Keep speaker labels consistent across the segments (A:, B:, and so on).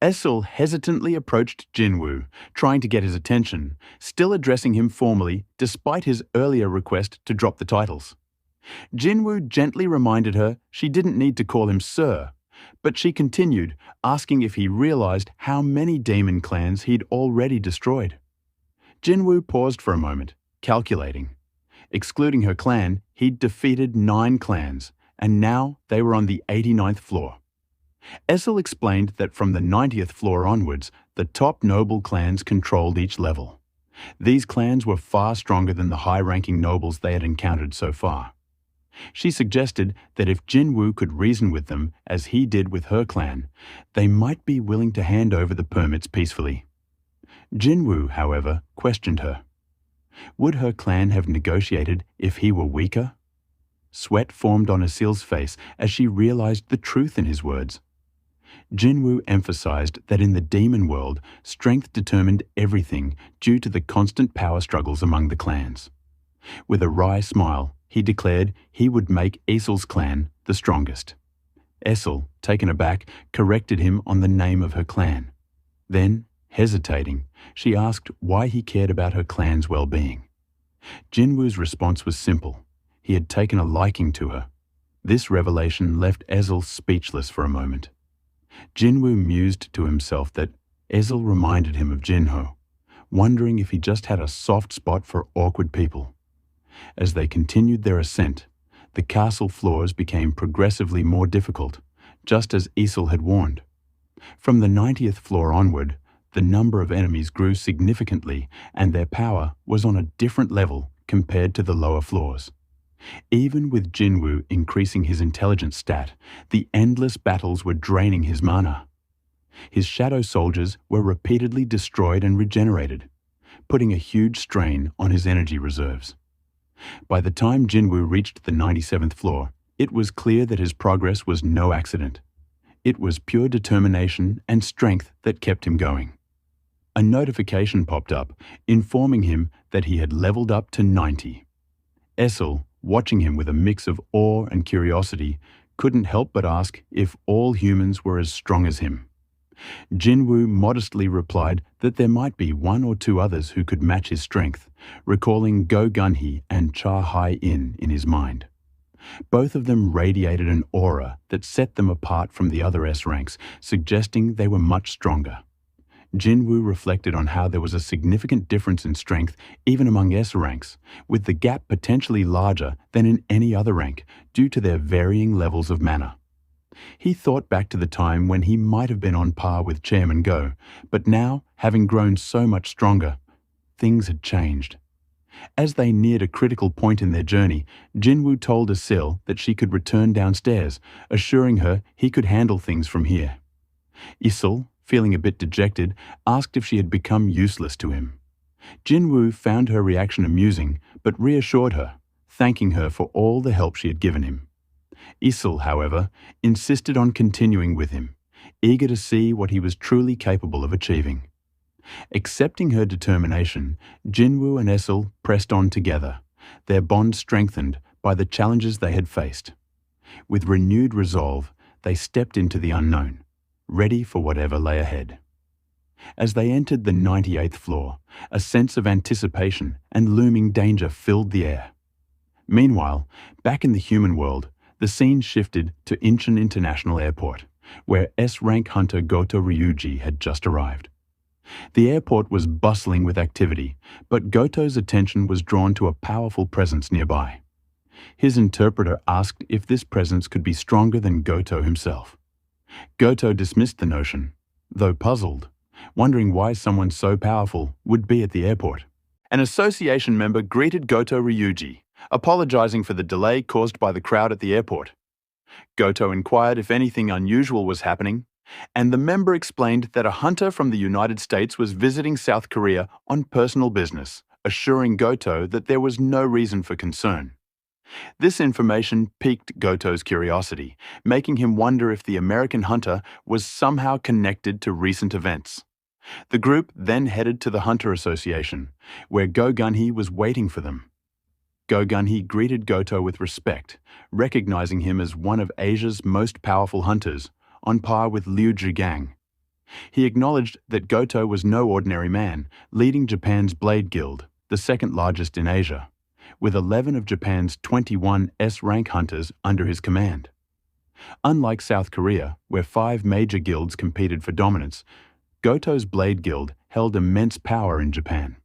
A: Esul hesitantly approached Jinwoo, trying to get his attention, still addressing him formally despite his earlier request to drop the titles. Jinwoo gently reminded her she didn't need to call him Sir, but she continued, asking if he realized how many demon clans he'd already destroyed. Jinwoo paused for a moment, calculating. Excluding her clan, he'd defeated 9 clans, and now they were on the 89th floor. Esul explained that from the 90th floor onwards, the top noble clans controlled each level. These clans were far stronger than the high-ranking nobles they had encountered so far. She suggested that if Jinwoo could reason with them, as he did with her clan, they might be willing to hand over the permits peacefully. Jinwoo, however, questioned her. Would her clan have negotiated if he were weaker? Sweat formed on Esil's face as she realized the truth in his words. Jinwoo emphasized that in the demon world, strength determined everything due to the constant power struggles among the clans. With a wry smile, he declared he would make Esil's clan the strongest. Esil, taken aback, corrected him on the name of her clan. Then, hesitating, she asked why he cared about her clan's well-being. Jinwoo's response was simple. He had taken a liking to her. This revelation left Esil speechless for a moment. Jinwoo mused to himself that Esil reminded him of Jinho, wondering if he just had a soft spot for awkward people. As they continued their ascent, the castle floors became progressively more difficult, just as Esil had warned. From the 90th floor onward, the number of enemies grew significantly and their power was on a different level compared to the lower floors. Even with Jinwoo increasing his intelligence stat, the endless battles were draining his mana. His shadow soldiers were repeatedly destroyed and regenerated, putting a huge strain on his energy reserves. By the time Jinwoo reached the 97th floor, it was clear that his progress was no accident. It was pure determination and strength that kept him going. A notification popped up, informing him that he had leveled up to 90. Esil, watching him with a mix of awe and curiosity, couldn't help but ask if all humans were as strong as him. Jinwoo modestly replied that there might be 1 or 2 others who could match his strength, recalling Go Gunhee and Cha Hai-in in his mind. Both of them radiated an aura that set them apart from the other S ranks, suggesting they were much stronger. Jinwoo reflected on how there was a significant difference in strength even among S ranks, with the gap potentially larger than in any other rank due to their varying levels of mana. He thought back to the time when he might have been on par with Chairman Go, but now, having grown so much stronger, things had changed. As they neared a critical point in their journey, Jinwoo told Esil that she could return downstairs, assuring her he could handle things from here. Esil, feeling a bit dejected, asked if she had become useless to him. Jinwoo found her reaction amusing, but reassured her, thanking her for all the help she had given him. Esil, however, insisted on continuing with him, eager to see what he was truly capable of achieving. Accepting her determination, Jinwoo and Esil pressed on together, their bond strengthened by the challenges they had faced. With renewed resolve, they stepped into the unknown, ready for whatever lay ahead. As they entered the 98th floor, a sense of anticipation and looming danger filled the air. Meanwhile, back in the human world, the scene shifted to Incheon International Airport, where S-rank hunter Goto Ryuji had just arrived. The airport was bustling with activity, but Goto's attention was drawn to a powerful presence nearby. His interpreter asked if this presence could be stronger than Goto himself. Goto dismissed the notion, though puzzled, wondering why someone so powerful would be at the airport. An association member greeted Goto Ryuji, apologizing for the delay caused by the crowd at the airport. Goto inquired if anything unusual was happening, and the member explained that a hunter from the United States was visiting South Korea on personal business, assuring Goto that there was no reason for concern. This information piqued Goto's curiosity, making him wonder if the American hunter was somehow connected to recent events. The group then headed to the Hunter Association, where Go Gunhee was waiting for them. Go Gunhee greeted Goto with respect, recognizing him as one of Asia's most powerful hunters, on par with Liu Zhigang. He acknowledged that Goto was no ordinary man, leading Japan's Blade Guild, the second largest in Asia, with 11 of Japan's 21 S-rank hunters under his command. Unlike South Korea, where 5 major guilds competed for dominance, Goto's Blade Guild held immense power in Japan.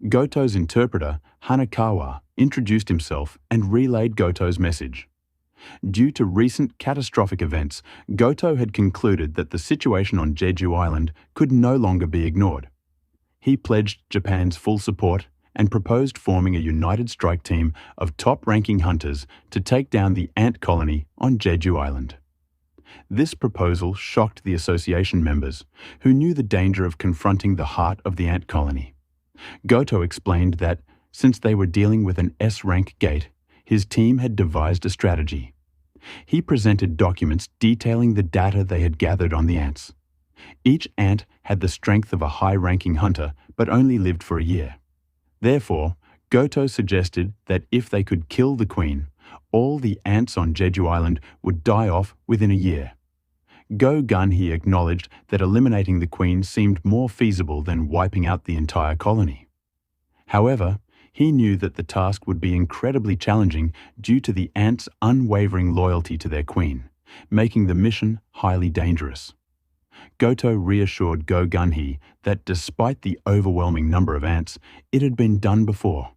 A: Goto's interpreter, Hanakawa, introduced himself and relayed Goto's message. Due to recent catastrophic events, Goto had concluded that the situation on Jeju Island could no longer be ignored. He pledged Japan's full support and proposed forming a united strike team of top-ranking hunters to take down the ant colony on Jeju Island. This proposal shocked the association members, who knew the danger of confronting the heart of the ant colony. Goto explained that, since they were dealing with an S-rank gate, his team had devised a strategy. He presented documents detailing the data they had gathered on the ants. Each ant had the strength of a high-ranking hunter, but only lived for a year. Therefore, Goto suggested that if they could kill the queen, all the ants on Jeju Island would die off within a year. Go-Gun-Hee acknowledged that eliminating the queen seemed more feasible than wiping out the entire colony. However, he knew that the task would be incredibly challenging due to the ants' unwavering loyalty to their queen, making the mission highly dangerous. Goto reassured Go-Gun-Hee that despite the overwhelming number of ants, it had been done before.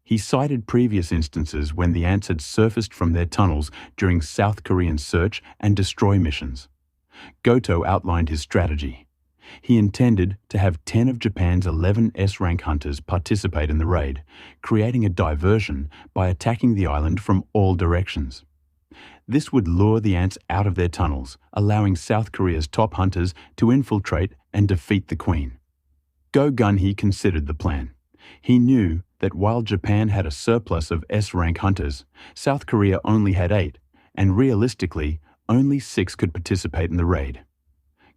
A: He cited previous instances when the ants had surfaced from their tunnels during South Korean search and destroy missions. Goto outlined his strategy. He intended to have 10 of Japan's 11 S-rank hunters participate in the raid, creating a diversion by attacking the island from all directions. This would lure the ants out of their tunnels, allowing South Korea's top hunters to infiltrate and defeat the queen. Go-Gun-Hee considered the plan. He knew that while Japan had a surplus of S-rank hunters, South Korea only had 8, and realistically, only 6 could participate in the raid.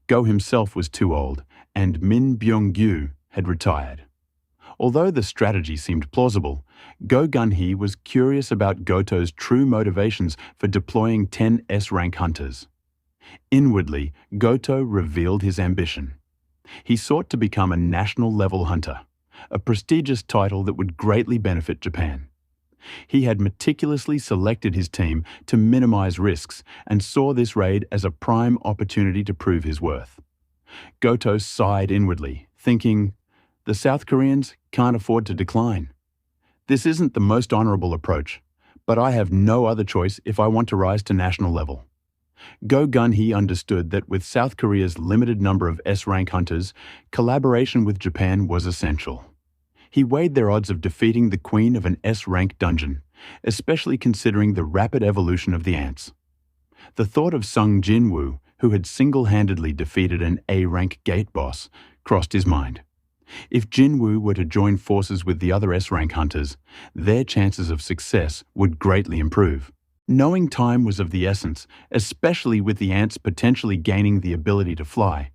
A: Go himself was too old, and Min Byung-gyu had retired. Although the strategy seemed plausible, Go-Gun-Hee was curious about Goto's true motivations for deploying 10 S-rank hunters. Inwardly, Goto revealed his ambition. He sought to become a national-level hunter, a prestigious title that would greatly benefit Japan. He had meticulously selected his team to minimize risks and saw this raid as a prime opportunity to prove his worth. Goto sighed inwardly, thinking, "The South Koreans can't afford to decline. This isn't the most honorable approach, but I have no other choice if I want to rise to national level." Go-Gun-Hee understood that with South Korea's limited number of S-rank hunters, collaboration with Japan was essential. He weighed their odds of defeating the queen of an S-rank dungeon, especially considering the rapid evolution of the ants. The thought of Sung Jinwoo, who had single-handedly defeated an A-rank gate boss, crossed his mind. If Jinwoo were to join forces with the other S-rank hunters, their chances of success would greatly improve. Knowing time was of the essence, especially with the ants potentially gaining the ability to fly,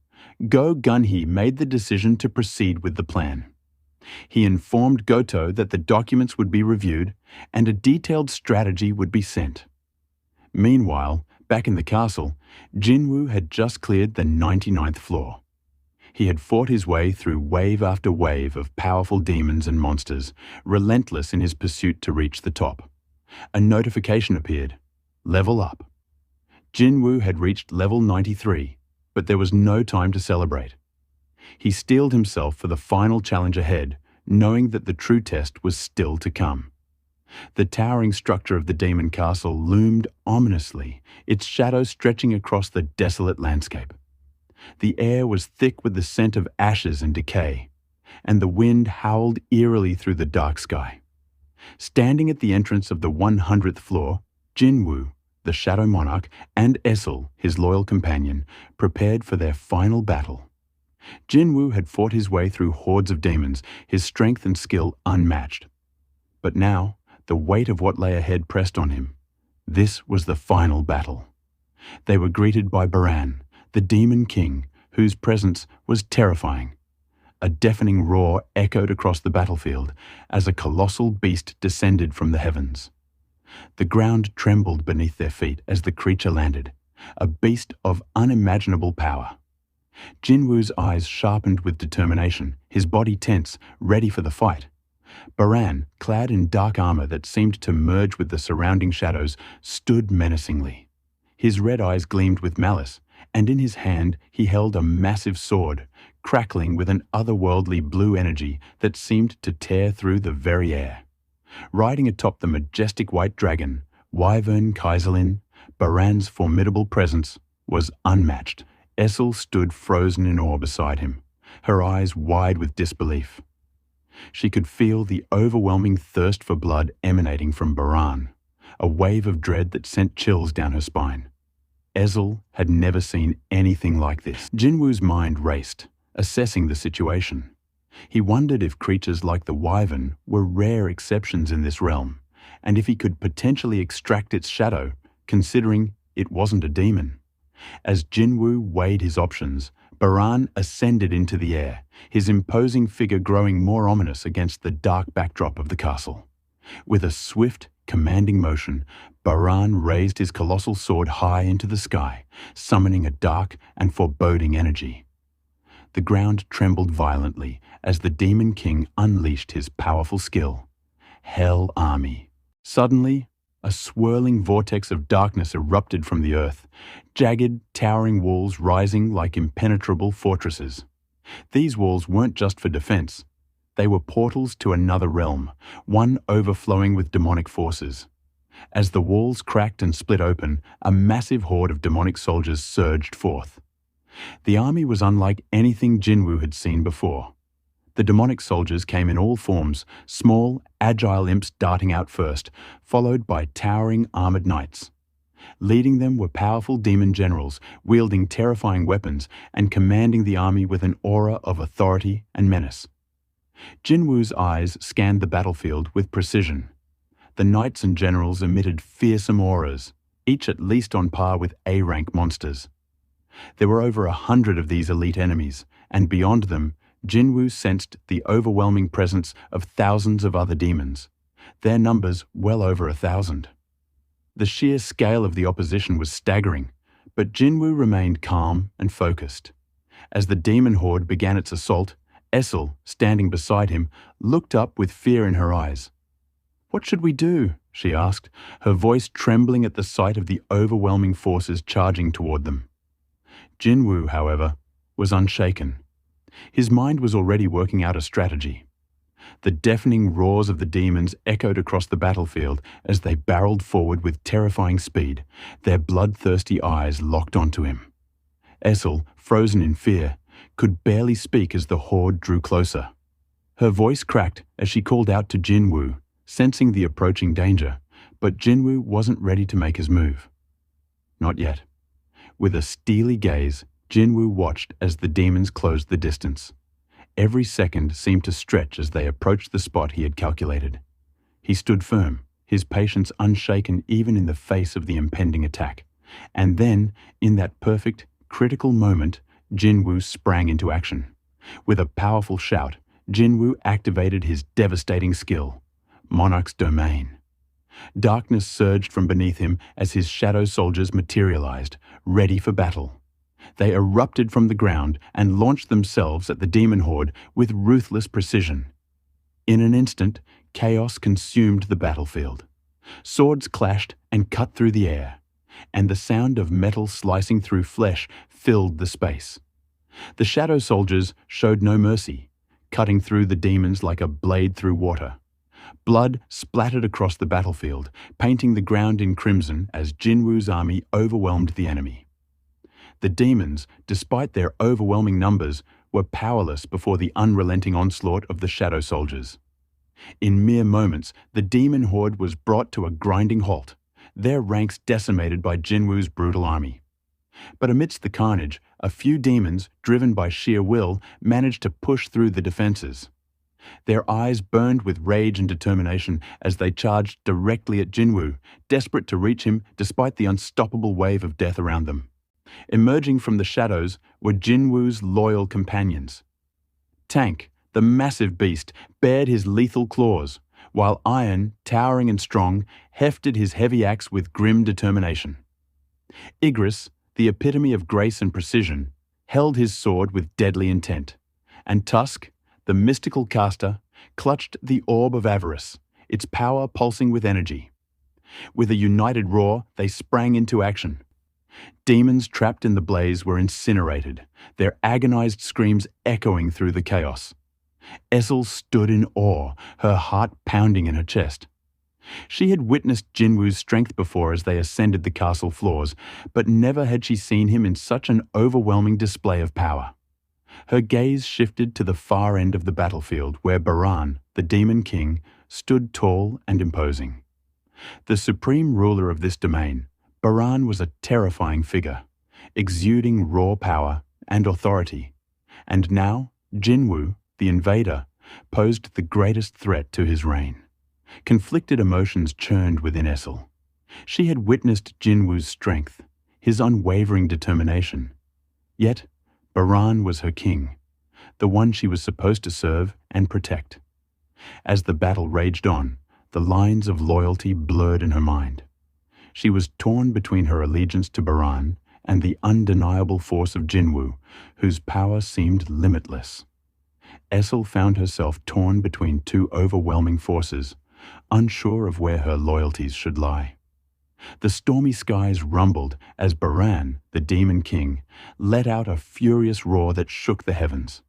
A: Go-Gun-Hee made the decision to proceed with the plan. He informed Goto that the documents would be reviewed and a detailed strategy would be sent. Meanwhile, back in the castle, Jinwoo had just cleared the 99th floor. He had fought his way through wave after wave of powerful demons and monsters, relentless in his pursuit to reach the top. A notification appeared. Level up. Jinwoo had reached level 93, but there was no time to celebrate. He steeled himself for the final challenge ahead, knowing that the true test was still to come. The towering structure of the demon castle loomed ominously, its shadow stretching across the desolate landscape. The air was thick with the scent of ashes and decay, and the wind howled eerily through the dark sky. Standing at the entrance of the 100th floor, Jinwoo, the Shadow Monarch, and Essel, his loyal companion, prepared for their final battle. Jinwoo had fought his way through hordes of demons, his strength and skill unmatched. But now, the weight of what lay ahead pressed on him. This was the final battle. They were greeted by Baran, the Demon King, whose presence was terrifying. A deafening roar echoed across the battlefield as a colossal beast descended from the heavens. The ground trembled beneath their feet as the creature landed, a beast of unimaginable power. Jinwoo's eyes sharpened with determination, his body tense, ready for the fight. Baran, clad in dark armor that seemed to merge with the surrounding shadows, stood menacingly. His red eyes gleamed with malice, and in his hand he held a massive sword, crackling with an otherworldly blue energy that seemed to tear through the very air. Riding atop the majestic white dragon, Wyvern Kaiserlin, Baran's formidable presence was unmatched. Essel stood frozen in awe beside him, her eyes wide with disbelief. She could feel the overwhelming thirst for blood emanating from Baran, a wave of dread that sent chills down her spine. Essel had never seen anything like this. Jinwoo's mind raced, assessing the situation. He wondered if creatures like the Wyvern were rare exceptions in this realm, and if he could potentially extract its shadow, considering it wasn't a demon. As Jinwoo weighed his options, Baran ascended into the air, his imposing figure growing more ominous against the dark backdrop of the castle. With a swift, commanding motion, Baran raised his colossal sword high into the sky, summoning a dark and foreboding energy. The ground trembled violently as the Demon King unleashed his powerful skill. Hell Army. Suddenly, a swirling vortex of darkness erupted from the earth, jagged, towering walls rising like impenetrable fortresses. These walls weren't just for defense. They were portals to another realm, one overflowing with demonic forces. As the walls cracked and split open, a massive horde of demonic soldiers surged forth. The army was unlike anything Jinwoo had seen before. The demonic soldiers came in all forms, small, agile imps darting out first, followed by towering armored knights. Leading them were powerful demon generals, wielding terrifying weapons and commanding the army with an aura of authority and menace. Jinwoo's eyes scanned the battlefield with precision. The knights and generals emitted fearsome auras, each at least on par with A-rank monsters. There were over 100 of these elite enemies, and beyond them, Jinwoo sensed the overwhelming presence of thousands of other demons, their numbers well over 1,000. The sheer scale of the opposition was staggering, but Jinwoo remained calm and focused. As the demon horde began its assault, Essel, standing beside him, looked up with fear in her eyes. "What should we do?" she asked, her voice trembling at the sight of the overwhelming forces charging toward them. Jinwoo, however, was unshaken. His mind was already working out a strategy. The deafening roars of the demons echoed across the battlefield as they barreled forward with terrifying speed, their bloodthirsty eyes locked onto him. Essel, frozen in fear, could barely speak as the horde drew closer. Her voice cracked as she called out to Jinwoo, sensing the approaching danger, but Jinwoo wasn't ready to make his move. Not yet. With a steely gaze, Jinwoo watched as the demons closed the distance. Every second seemed to stretch as they approached the spot he had calculated. He stood firm, his patience unshaken even in the face of the impending attack. And then, in that perfect, critical moment, Jinwoo sprang into action. With a powerful shout, Jinwoo activated his devastating skill, Monarch's Domain. Darkness surged from beneath him as his shadow soldiers materialized, ready for battle. They erupted from the ground and launched themselves at the demon horde with ruthless precision. In an instant, chaos consumed the battlefield. Swords clashed and cut through the air, and the sound of metal slicing through flesh filled the space. The shadow soldiers showed no mercy, cutting through the demons like a blade through water. Blood splattered across the battlefield, painting the ground in crimson as Jinwoo's army overwhelmed the enemy. The demons, despite their overwhelming numbers, were powerless before the unrelenting onslaught of the shadow soldiers. In mere moments, the demon horde was brought to a grinding halt, their ranks decimated by Jinwoo's brutal army. But amidst the carnage, a few demons, driven by sheer will, managed to push through the defenses. Their eyes burned with rage and determination as they charged directly at Jinwoo, desperate to reach him despite the unstoppable wave of death around them. Emerging from the shadows were Jinwoo's loyal companions. Tank, the massive beast, bared his lethal claws, while Iron, towering and strong, hefted his heavy axe with grim determination. Igris, the epitome of grace and precision, held his sword with deadly intent, and Tusk, the mystical caster, clutched the orb of avarice, its power pulsing with energy. With a united roar, they sprang into action. Demons trapped in the blaze were incinerated, their agonized screams echoing through the chaos. Essel stood in awe, her heart pounding in her chest. She had witnessed Jinwoo's strength before as they ascended the castle floors, but never had she seen him in such an overwhelming display of power. Her gaze shifted to the far end of the battlefield where Baran, the Demon King, stood tall and imposing. The supreme ruler of this domain, Baran was a terrifying figure, exuding raw power and authority. And now, Jinwoo, the invader, posed the greatest threat to his reign. Conflicted emotions churned within Essel. She had witnessed Jinwoo's strength, his unwavering determination. Yet, Baran was her king, the one she was supposed to serve and protect. As the battle raged on, the lines of loyalty blurred in her mind. She was torn between her allegiance to Baran and the undeniable force of Jinwoo, whose power seemed limitless. Essel found herself torn between two overwhelming forces, unsure of where her loyalties should lie. The stormy skies rumbled as Baran, the Demon King, let out a furious roar that shook the heavens.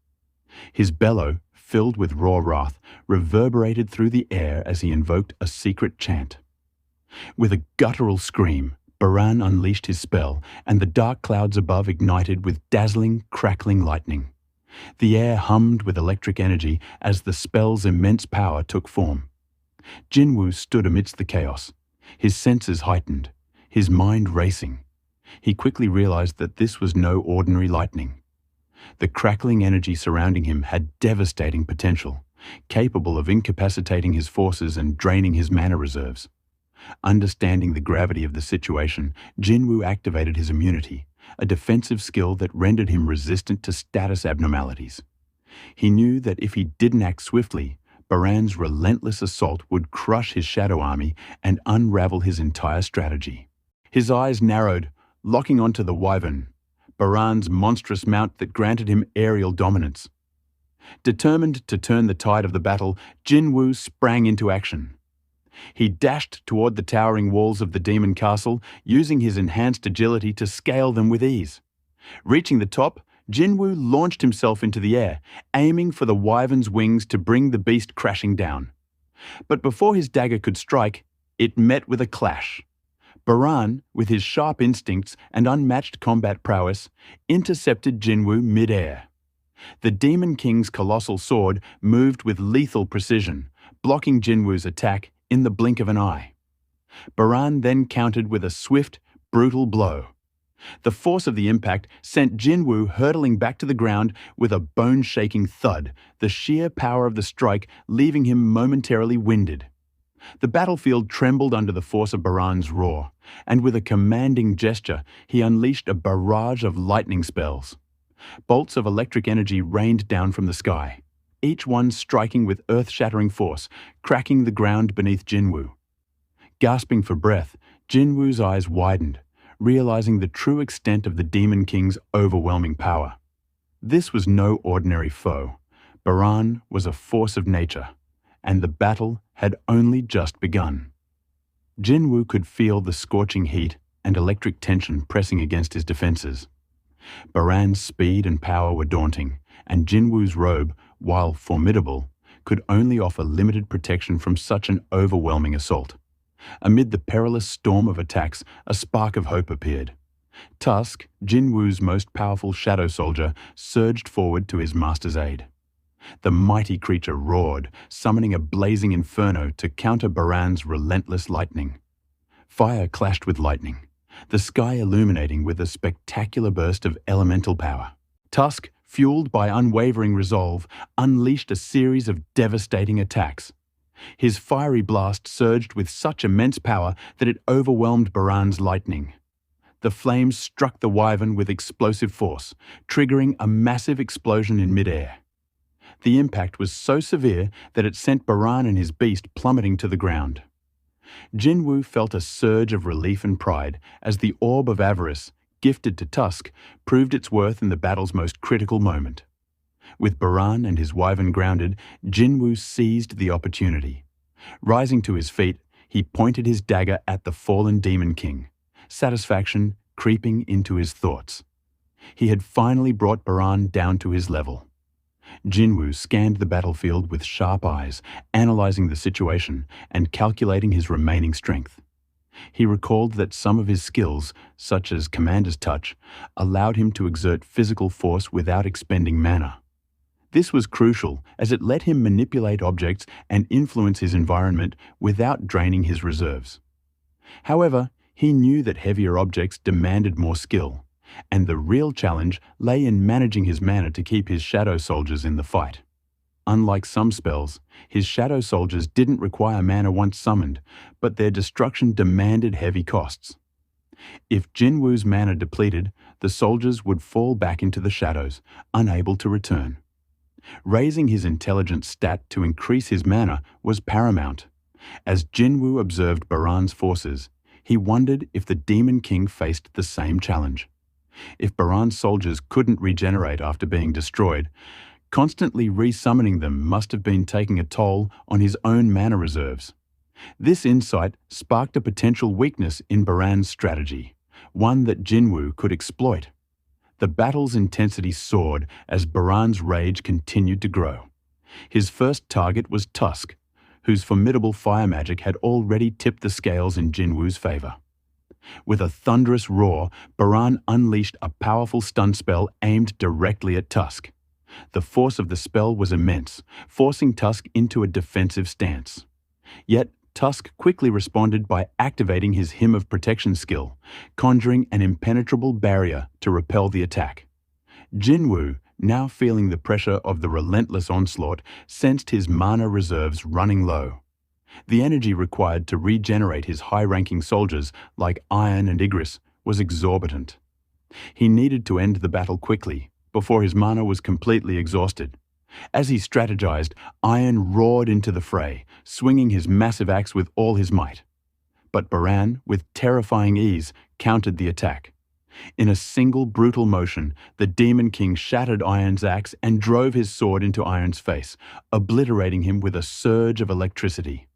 A: His bellow, filled with raw wrath, reverberated through the air as he invoked a secret chant. With a guttural scream, Baran unleashed his spell, and the dark clouds above ignited with dazzling, crackling lightning. The air hummed with electric energy as the spell's immense power took form. Jinwoo stood amidst the chaos, his senses heightened, his mind racing. He quickly realized that this was no ordinary lightning. The crackling energy surrounding him had devastating potential, capable of incapacitating his forces and draining his mana reserves. Understanding the gravity of the situation, Jinwoo activated his immunity, a defensive skill that rendered him resistant to status abnormalities. He knew that if he didn't act swiftly, Baran's relentless assault would crush his shadow army and unravel his entire strategy. His eyes narrowed, locking onto the wyvern, Baran's monstrous mount that granted him aerial dominance. Determined to turn the tide of the battle, Jinwoo sprang into action. He dashed toward the towering walls of the demon castle, using his enhanced agility to scale them with ease. Reaching the top, Jinwoo launched himself into the air, aiming for the wyvern's wings to bring the beast crashing down. But before his dagger could strike, it met with a clash. Baran, with his sharp instincts and unmatched combat prowess, intercepted Jinwoo mid-air. The Demon King's colossal sword moved with lethal precision, blocking Jinwoo's attack in the blink of an eye. Baran then countered with a swift, brutal blow. The force of the impact sent Jinwoo hurtling back to the ground with a bone-shaking thud, the sheer power of the strike leaving him momentarily winded. The battlefield trembled under the force of Baran's roar, and with a commanding gesture, he unleashed a barrage of lightning spells. Bolts of electric energy rained down from the sky, each one striking with earth-shattering force, cracking the ground beneath Jinwoo. Gasping for breath, Jinwoo's eyes widened, realizing the true extent of the Demon King's overwhelming power. This was no ordinary foe. Baran was a force of nature, and the battle had only just begun. Jinwoo could feel the scorching heat and electric tension pressing against his defenses. Baran's speed and power were daunting, and Jinwoo's robe, while formidable, could only offer limited protection from such an overwhelming assault. Amid the perilous storm of attacks, a spark of hope appeared. Tusk, Jinwoo's most powerful shadow soldier, surged forward to his master's aid. The mighty creature roared, summoning a blazing inferno to counter Baran's relentless lightning. Fire clashed with lightning, the sky illuminating with a spectacular burst of elemental power. Tusk, fueled by unwavering resolve, unleashed a series of devastating attacks. His fiery blast surged with such immense power that it overwhelmed Baran's lightning. The flames struck the wyvern with explosive force, triggering a massive explosion in midair. The impact was so severe that it sent Baran and his beast plummeting to the ground. Jinwoo felt a surge of relief and pride as the orb of avarice, gifted to Tusk, proved its worth in the battle's most critical moment. With Baran and his wyvern grounded, Jinwoo seized the opportunity. Rising to his feet, he pointed his dagger at the fallen Demon King, satisfaction creeping into his thoughts. He had finally brought Baran down to his level. Jinwoo scanned the battlefield with sharp eyes, analyzing the situation and calculating his remaining strength. He recalled that some of his skills, such as Commander's Touch, allowed him to exert physical force without expending mana. This was crucial as it let him manipulate objects and influence his environment without draining his reserves. However, he knew that heavier objects demanded more skill, and the real challenge lay in managing his mana to keep his shadow soldiers in the fight. Unlike some spells, his shadow soldiers didn't require mana once summoned, but their destruction demanded heavy costs. If Jinwoo's mana depleted, the soldiers would fall back into the shadows, unable to return. Raising his intelligence stat to increase his mana was paramount. As Jinwoo observed Baran's forces, he wondered if the Demon King faced the same challenge. If Baran's soldiers couldn't regenerate after being destroyed, constantly resummoning them must have been taking a toll on his own mana reserves. This insight sparked a potential weakness in Baran's strategy, one that Jinwoo could exploit. The battle's intensity soared as Baran's rage continued to grow. His first target was Tusk, whose formidable fire magic had already tipped the scales in Jinwoo's favor. With a thunderous roar, Baran unleashed a powerful stun spell aimed directly at Tusk. The force of the spell was immense, forcing Tusk into a defensive stance. Yet, Tusk quickly responded by activating his Hymn of Protection skill, conjuring an impenetrable barrier to repel the attack. Jinwoo, now feeling the pressure of the relentless onslaught, sensed his mana reserves running low. The energy required to regenerate his high-ranking soldiers, like Iron and Igris, was exorbitant. He needed to end the battle quickly, before his mana was completely exhausted. As he strategized, Iron roared into the fray, swinging his massive axe with all his might. But Baran, with terrifying ease, countered the attack. In a single brutal motion, the Demon King shattered Iron's axe and drove his sword into Iron's face, obliterating him with a surge of electricity.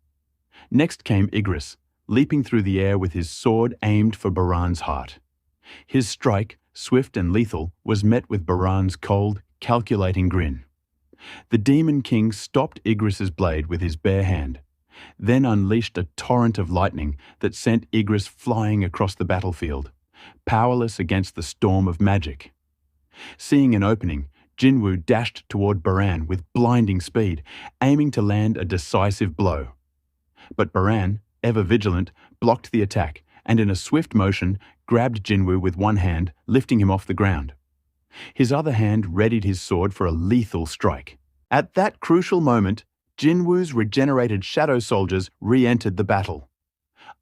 A: Next came Igris, leaping through the air with his sword aimed for Baran's heart. His strike, swift and lethal, was met with Baran's cold, calculating grin. The Demon King stopped Igris's blade with his bare hand, then unleashed a torrent of lightning that sent Igris flying across the battlefield, powerless against the storm of magic. Seeing an opening, Jinwoo dashed toward Baran with blinding speed, aiming to land a decisive blow. But Baran, ever vigilant, blocked the attack and in a swift motion grabbed Jinwoo with one hand, lifting him off the ground. His other hand readied his sword for a lethal strike. At that crucial moment, Jinwoo's regenerated shadow soldiers re-entered the battle.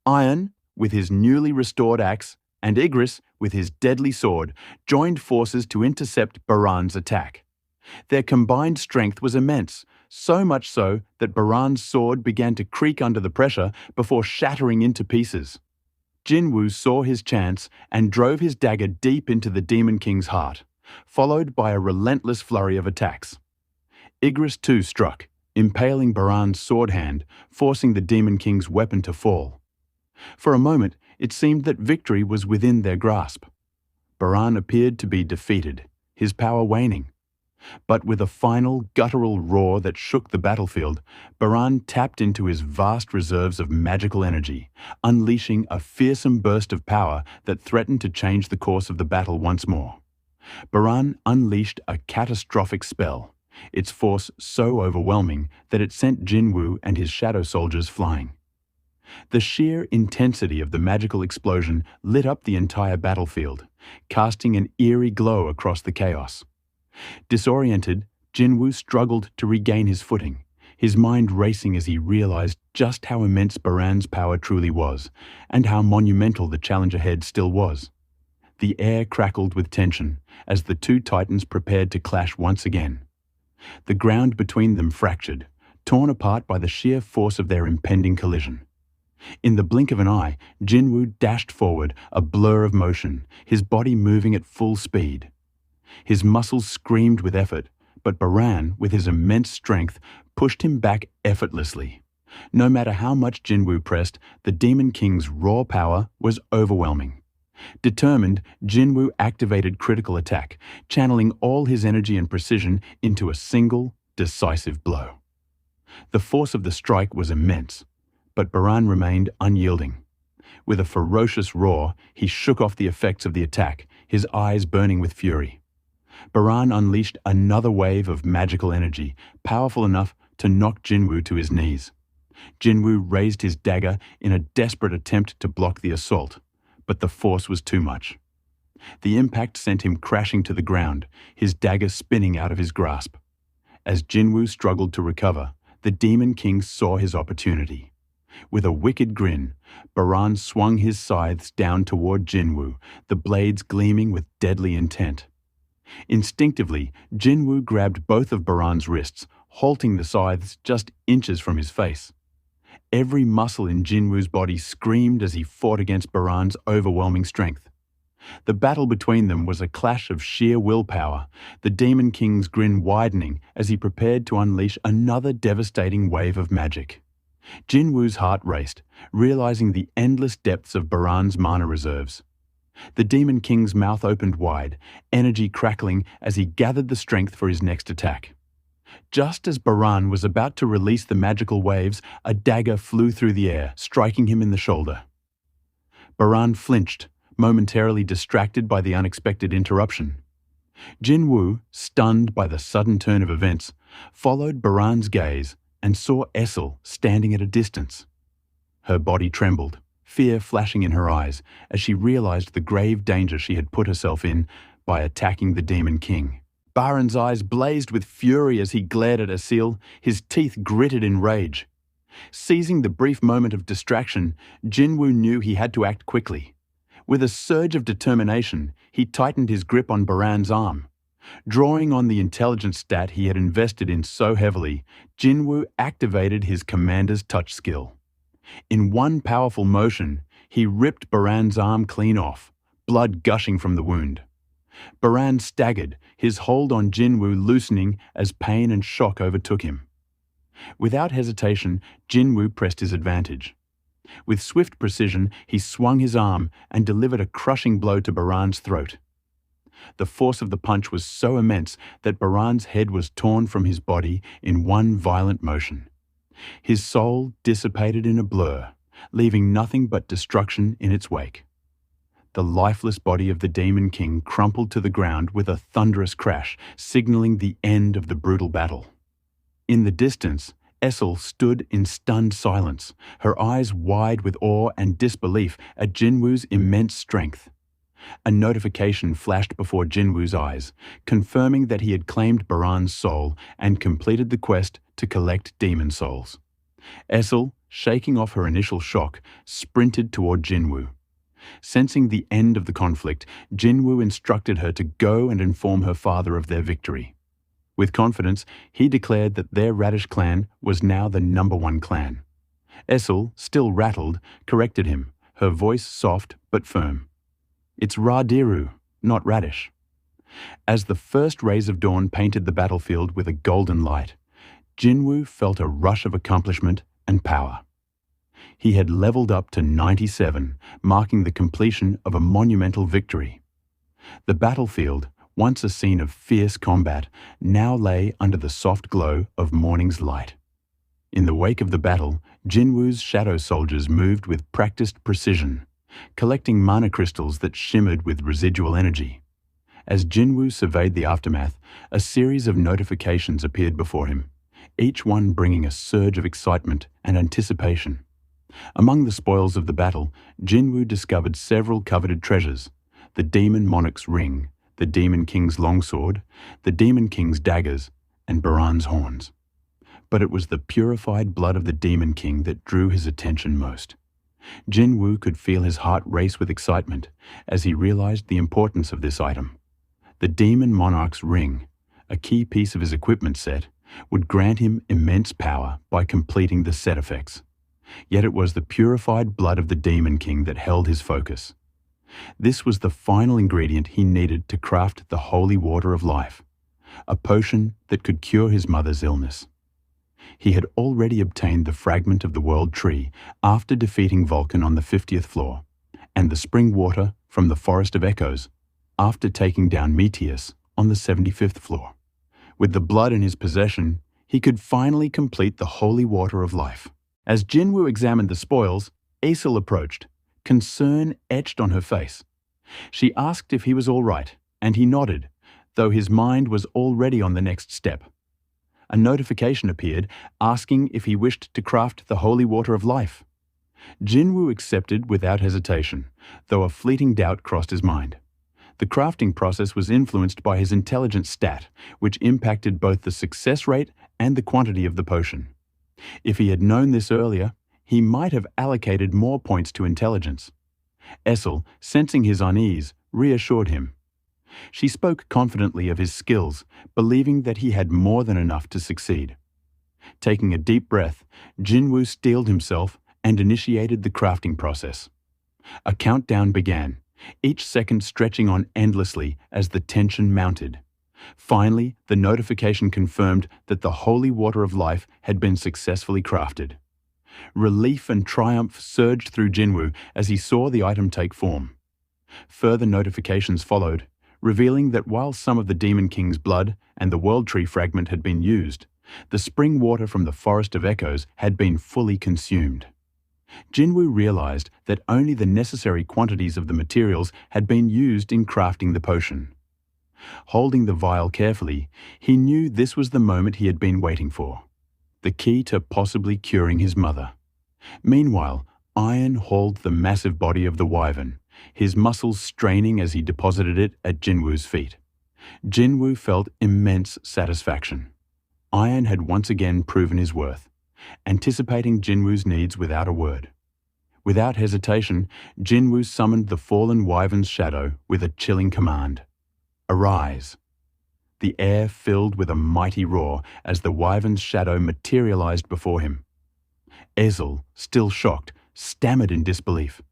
A: Iron, with his newly restored axe, and Igris, with his deadly sword, joined forces to intercept Baran's attack. Their combined strength was immense, so much so that Baran's sword began to creak under the pressure before shattering into pieces. Jinwoo saw his chance and drove his dagger deep into the Demon King's heart, followed by a relentless flurry of attacks. Igris too struck, impaling Baran's sword hand, forcing the Demon King's weapon to fall. For a moment, it seemed that victory was within their grasp. Baran appeared to be defeated, his power waning. But with a final, guttural roar that shook the battlefield, Baran tapped into his vast reserves of magical energy, unleashing a fearsome burst of power that threatened to change the course of the battle once more. Baran unleashed a catastrophic spell, its force so overwhelming that it sent Jinwoo and his shadow soldiers flying. The sheer intensity of the magical explosion lit up the entire battlefield, casting an eerie glow across the chaos. Disoriented, Jinwoo struggled to regain his footing, his mind racing as he realized just how immense Baran's power truly was, and how monumental the challenge ahead still was. The air crackled with tension as the two titans prepared to clash once again. The ground between them fractured, torn apart by the sheer force of their impending collision. In the blink of an eye, Jinwoo dashed forward, a blur of motion, his body moving at full speed. His muscles screamed with effort, but Baran, with his immense strength, pushed him back effortlessly. No matter how much Jinwoo pressed, the Demon King's raw power was overwhelming. Determined, Jinwoo activated critical attack, channeling all his energy and precision into a single, decisive blow. The force of the strike was immense, but Baran remained unyielding. With a ferocious roar, he shook off the effects of the attack, his eyes burning with fury. Baran unleashed another wave of magical energy, powerful enough to knock Jinwoo to his knees. Jinwoo raised his dagger in a desperate attempt to block the assault, but the force was too much. The impact sent him crashing to the ground, his dagger spinning out of his grasp. As Jinwoo struggled to recover, the Demon King saw his opportunity. With a wicked grin, Baran swung his scythes down toward Jinwoo, the blades gleaming with deadly intent. Instinctively, Jinwoo grabbed both of Baran's wrists, halting the scythes just inches from his face. Every muscle in Jinwoo's body screamed as he fought against Baran's overwhelming strength. The battle between them was a clash of sheer willpower, the Demon King's grin widening as he prepared to unleash another devastating wave of magic. Jinwoo's heart raced, realizing the endless depths of Baran's mana reserves. The Demon King's mouth opened wide, energy crackling as he gathered the strength for his next attack. Just as Baran was about to release the magical waves, a dagger flew through the air, striking him in the shoulder. Baran flinched, momentarily distracted by the unexpected interruption. Jinwoo, stunned by the sudden turn of events, followed Baran's gaze and saw Essel standing at a distance. Her body trembled, fear flashing in her eyes as she realized the grave danger she had put herself in by attacking the Demon King. Baran's eyes blazed with fury as he glared at Essel, his teeth gritted in rage. Seizing the brief moment of distraction, Jinwoo knew he had to act quickly. With a surge of determination, he tightened his grip on Baran's arm. Drawing on the intelligence stat he had invested in so heavily, Jinwoo activated his commander's touch skill. In one powerful motion, he ripped Baran's arm clean off, blood gushing from the wound. Baran staggered, his hold on Jinwoo loosening as pain and shock overtook him. Without hesitation, Jinwoo pressed his advantage. With swift precision, he swung his arm and delivered a crushing blow to Baran's throat. The force of the punch was so immense that Baran's head was torn from his body in one violent motion. His soul dissipated in a blur, leaving nothing but destruction in its wake. The lifeless body of the Demon King crumpled to the ground with a thunderous crash, signaling the end of the brutal battle. In the distance, Essel stood in stunned silence, her eyes wide with awe and disbelief at Jinwoo's immense strength. A notification flashed before Jinwoo's eyes, confirming that he had claimed Baran's soul and completed the quest to collect demon souls. Essel, shaking off her initial shock, sprinted toward Jinwoo. Sensing the end of the conflict, Jinwoo instructed her to go and inform her father of their victory. With confidence, he declared that their Radish clan was now the #1 clan. Essel, still rattled, corrected him, her voice soft but firm. "It's Radiru, not Radish." As the first rays of dawn painted the battlefield with a golden light, Jinwoo felt a rush of accomplishment and power. He had leveled up to 97, marking the completion of a monumental victory. The battlefield, once a scene of fierce combat, now lay under the soft glow of morning's light. In the wake of the battle, Jinwoo's shadow soldiers moved with practiced precision, collecting mana crystals that shimmered with residual energy. As Jinwoo surveyed the aftermath, a series of notifications appeared before him, each one bringing a surge of excitement and anticipation. Among the spoils of the battle, Jinwoo discovered several coveted treasures: the Demon Monarch's ring, the Demon King's longsword, the Demon King's daggers, and Baran's horns. But it was the purified blood of the Demon King that drew his attention most. Jinwoo could feel his heart race with excitement as he realized the importance of this item. The Demon Monarch's ring, a key piece of his equipment set, would grant him immense power by completing the set effects. Yet it was the purified blood of the Demon King that held his focus. This was the final ingredient he needed to craft the holy water of life, a potion that could cure his mother's illness. He had already obtained the fragment of the World Tree after defeating Vulcan on the 50th floor, and the spring water from the Forest of Echoes after taking down Meteus on the 75th floor. With the blood in his possession, he could finally complete the holy water of life. As Jinwoo examined the spoils, Aesel approached, concern etched on her face. She asked if he was all right, and he nodded, though his mind was already on the next step. A notification appeared asking if he wished to craft the holy water of life. Jinwoo accepted without hesitation, though a fleeting doubt crossed his mind. The crafting process was influenced by his intelligence stat, which impacted both the success rate and the quantity of the potion. If he had known this earlier, he might have allocated more points to intelligence. Aesel, sensing his unease, reassured him. She spoke confidently of his skills, believing that he had more than enough to succeed. Taking a deep breath, Jinwoo steeled himself and initiated the crafting process. A countdown began, each second stretching on endlessly as the tension mounted. Finally, the notification confirmed that the holy water of life had been successfully crafted. Relief and triumph surged through Jinwoo as he saw the item take form. Further notifications followed, revealing that while some of the Demon King's blood and the World Tree fragment had been used, the spring water from the Forest of Echoes had been fully consumed. Jinwoo realized that only the necessary quantities of the materials had been used in crafting the potion. Holding the vial carefully, he knew this was the moment he had been waiting for, the key to possibly curing his mother. Meanwhile, Iron hauled the massive body of the wyvern, his muscles straining as he deposited it at Jinwoo's feet. Jinwoo felt immense satisfaction. Iron had once again proven his worth, anticipating Jinwoo's needs without a word. Without hesitation, Jinwoo summoned the fallen wyvern's shadow with a chilling command. Arise! The air filled with a mighty roar as the wyvern's shadow materialized before him. Aesel, still shocked, stammered in disbelief.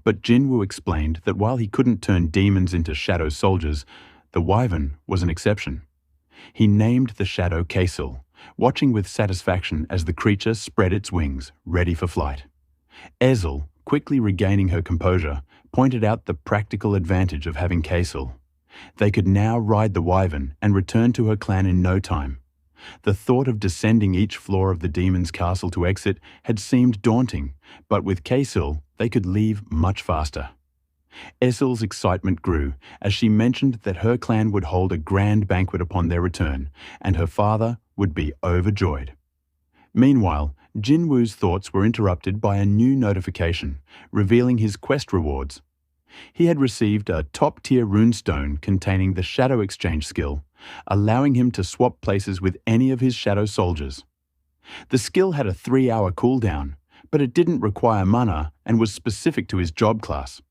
A: But Jinwoo explained that while he couldn't turn demons into shadow soldiers, the wyvern was an exception. He named the shadow Kasil, watching with satisfaction as the creature spread its wings, ready for flight. Aesel, quickly regaining her composure, pointed out the practical advantage of having Kasil. They could now ride the wyvern and return to her clan in no time. The thought of descending each floor of the demon's castle to exit had seemed daunting, but with Kasil, they could leave much faster. Aesel's excitement grew as she mentioned that her clan would hold a grand banquet upon their return, and her father would be overjoyed. Meanwhile, Jinwoo's thoughts were interrupted by a new notification, revealing his quest rewards. He had received a top-tier runestone containing the Shadow Exchange skill, allowing him to swap places with any of his shadow soldiers. The skill had a 3-hour cooldown, but it didn't require mana and was specific to his job class.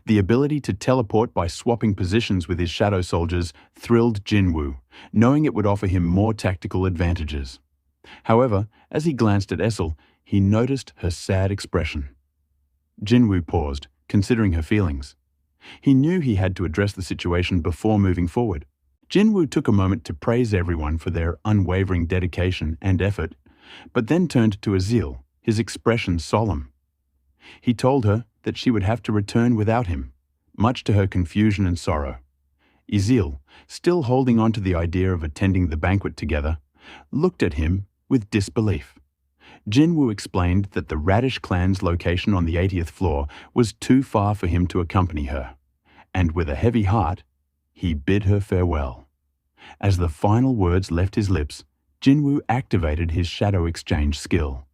A: The ability to teleport by swapping positions with his shadow soldiers thrilled Jinwoo, knowing it would offer him more tactical advantages. However, as he glanced at Aesel, he noticed her sad expression. Jinwoo paused, considering her feelings. He knew he had to address the situation before moving forward. Jinwoo took a moment to praise everyone for their unwavering dedication and effort, but then turned to Aesel, his expression solemn. He told her that she would have to return without him, much to her confusion and sorrow. Aesel, still holding on to the idea of attending the banquet together, looked at him with disbelief. Jinwoo explained that the Radish clan's location on the 80th floor was too far for him to accompany her, and with a heavy heart, he bid her farewell. As the final words left his lips, Jinwoo activated his Shadow Exchange skill.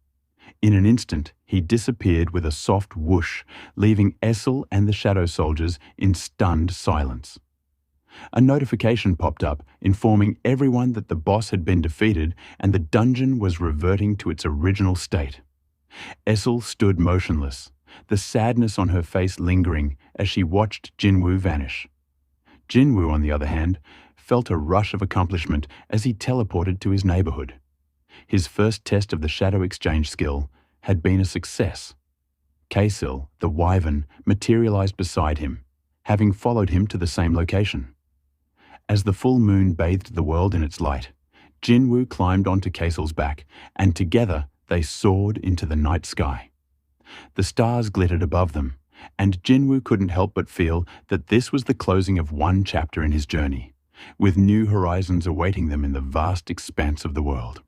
A: In an instant, he disappeared with a soft whoosh, leaving Aesel and the shadow soldiers in stunned silence. A notification popped up informing everyone that the boss had been defeated and the dungeon was reverting to its original state. Aesel stood motionless, the sadness on her face lingering as she watched Jinwoo vanish. Jinwoo, on the other hand, felt a rush of accomplishment as he teleported to his neighborhood. His first test of the Shadow Exchange skill had been a success. Kasil, the wyvern, materialized beside him, having followed him to the same location. As the full moon bathed the world in its light, Jinwoo climbed onto Kasil's back, and together they soared into the night sky. The stars glittered above them, and Jinwoo couldn't help but feel that this was the closing of one chapter in his journey, with new horizons awaiting them in the vast expanse of the world.